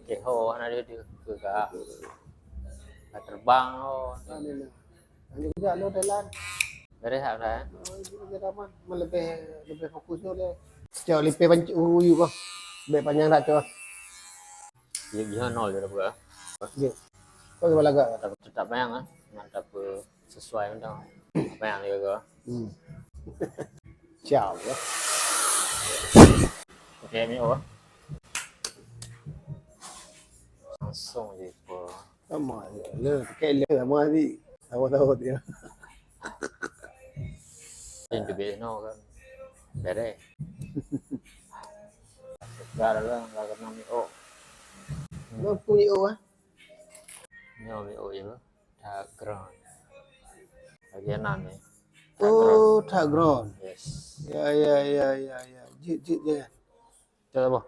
Keho anak dia ke terbang Ini juga lo Thailand. dari sana. Dia ramah lebih fokusnya oleh jauh lebih panjang uyu kok. Lebih panjang tak coba. Dia nol dia berapa? Gitu. Kau gimana gak? Tetap yang mantap sesuai macam apa yang dia ke. Jauh ya. Oke, mi oh. Langsung je po. Sama je. Le pakai le sama ni. Tahu dia. Din bebe no kan. Bere. Gara lang kena mi oh. Lo punya oh. Mi oh itu. Dah ground. Bagian ni. Oh, tak ground. Yes. Ya. Jit ya. Coba.